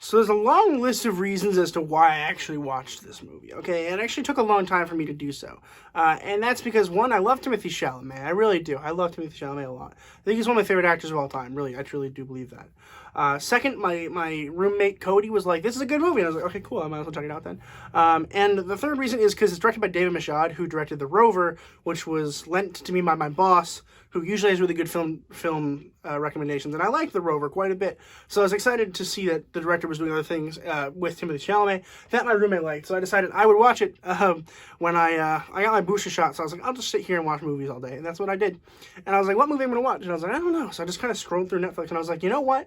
So there's a long list of reasons as to why I actually watched this movie, okay? And it actually took a long time for me to do so. And that's because, one, I love Timothée Chalamet. I really do. I love Timothée Chalamet a lot. I think he's one of my favorite actors of all time. Really, I truly do believe that. Second, my roommate Cody was like, this is a good movie. And I was like, okay, cool. I might as well check it out then. And the third reason is because it's directed by David Michôd, who directed The Rover, which was lent to me by my boss, who usually has really good film recommendations, and I like The Rover quite a bit. So I was excited to see that the director was doing other things with Timothée Chalamet that my roommate liked. So I decided I would watch it when I got my booster shot. So I was like, I'll just sit here and watch movies all day, and that's what I did. And I was like, what movie am I going to watch? And I was like, I don't know. So I just kind of scrolled through Netflix, and I was like, you know what?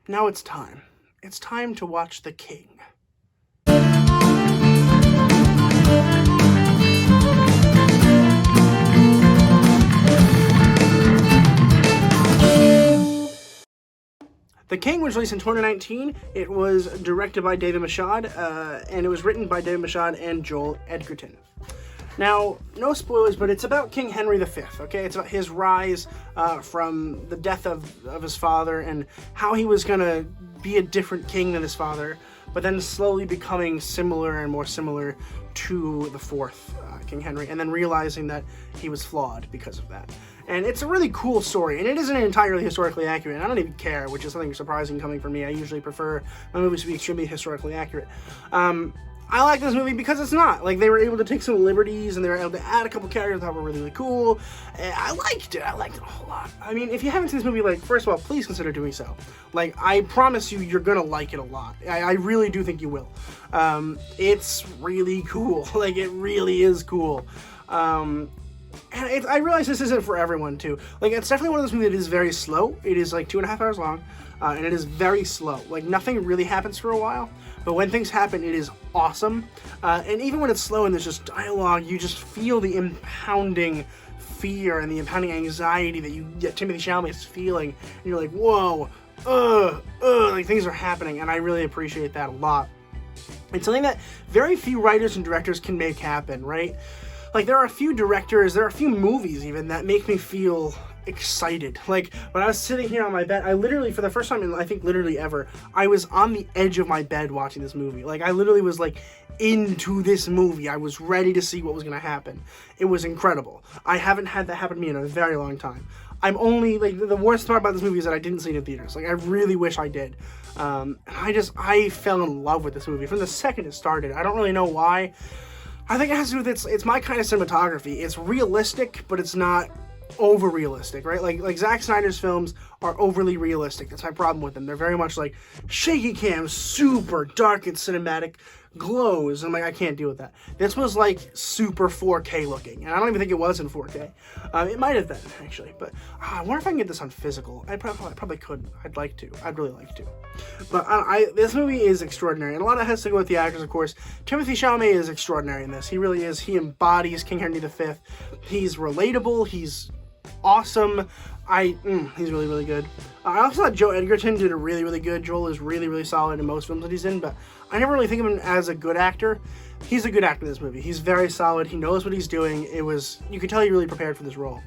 Now it's time. It's time to watch The King. The King was released in 2019. It was directed by David Michôd, and it was written by David Michôd and Joel Edgerton. Now, no spoilers, but it's about King Henry V, okay? It's about his rise from the death of his father and how he was going to be a different king than his father, but then slowly becoming similar and more similar to the fourth King Henry, and then realizing that he was flawed because of that. And it's a really cool story, and it isn't entirely historically accurate, and I don't even care, which is something surprising coming from me. I usually prefer my movies to be extremely historically accurate. I like this movie because it's not. Like, they were able to take some liberties, and they were able to add a couple characters that were really, really cool. I liked it. I liked it a whole lot. I mean, if you haven't seen this movie, like, first of all, please consider doing so. Like, I promise you, you're gonna like it a lot. I really do think you will. It's really cool. Like, it really is cool. And I realize this isn't for everyone, too. Like, it's definitely one of those movies that is very slow. It is, like, 2.5 hours long, and it is very slow. Like, nothing really happens for a while, but when things happen, it is awesome. And even when it's slow and there's just dialogue, you just feel the impounding fear and the impounding anxiety that Timothée Chalamet is feeling. And you're like, whoa, like, things are happening, and I really appreciate that a lot. It's something that very few writers and directors can make happen, right? Like, there are a few movies even, that make me feel excited. Like, when I was sitting here on my bed, I literally, for the first time in, I think, literally ever, I was on the edge of my bed watching this movie. Like, I literally was, like, into this movie. I was ready to see what was going to happen. It was incredible. I haven't had that happen to me in a very long time. I'm only, like, the worst part about this movie is that I didn't see it in theaters. Like, I really wish I did. I fell in love with this movie from the second it started. I don't really know why. I think it has to do with it's my kind of cinematography. It's realistic, but it's not over realistic, right? Like Zack Snyder's films are overly realistic. That's my problem with them. They're very much like shaky cam, super dark and cinematic glows. I'm like, I can't deal with that. This was like super 4K looking, and I don't even think it was in 4K. It might have been, actually, but I wonder if I can get this on physical. I probably could. I'd like to. I'd really like to. But this movie is extraordinary, and a lot of it has to go with the actors, of course. Timothée Chalamet is extraordinary in this. He really is. He embodies King Henry V. He's relatable. He's awesome. He's really, really good. I also thought Joel Edgerton did a really, really good. Joel is really, really solid in most films that he's in, but I never really think of him as a good actor. He's a good actor in this movie. He's very solid. He knows what he's doing. You could tell he really prepared for this role.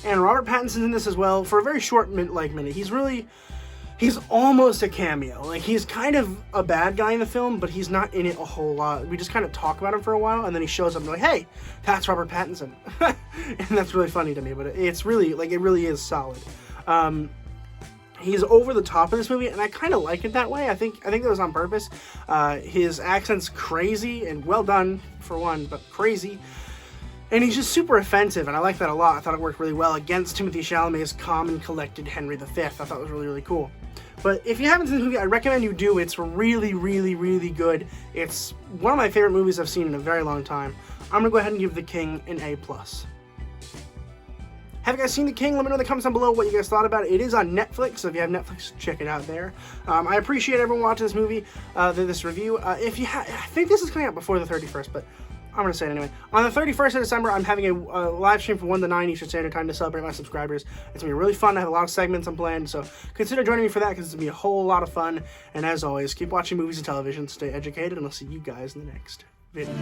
And Robert Pattinson's in this as well for a very short minute. He's almost a cameo. Like, he's kind of a bad guy in the film, but he's not in it a whole lot. We just kind of talk about him for a while, and then he shows up and like, hey, that's Robert Pattinson. And that's really funny to me, but it's really, like, it really is solid. He's over the top in this movie, and I kind of like it that way. I think that was on purpose. His accent's crazy, and well done, for one, but crazy. And he's just super offensive, and I like that a lot. I thought it worked really well against Timothée Chalamet's calm and collected Henry V. I thought it was really, really cool. But if you haven't seen this movie, I recommend you do. It's really, really, really good. It's one of my favorite movies I've seen in a very long time. I'm going to go ahead and give The King an A+. Have you guys seen The King? Let me know in the comments down below what you guys thought about it. It is on Netflix, so if you have Netflix, check it out there. I appreciate everyone watching this movie, this review. I think this is coming out before the 31st, but I'm going to say it anyway. On the 31st of December, I'm having a live stream from 1 to 9 Eastern Standard Time to celebrate my subscribers. It's going to be really fun. I have a lot of segments I'm planned, so consider joining me for that because it's going to be a whole lot of fun. And as always, keep watching movies and television, stay educated, and I'll see you guys in the next video.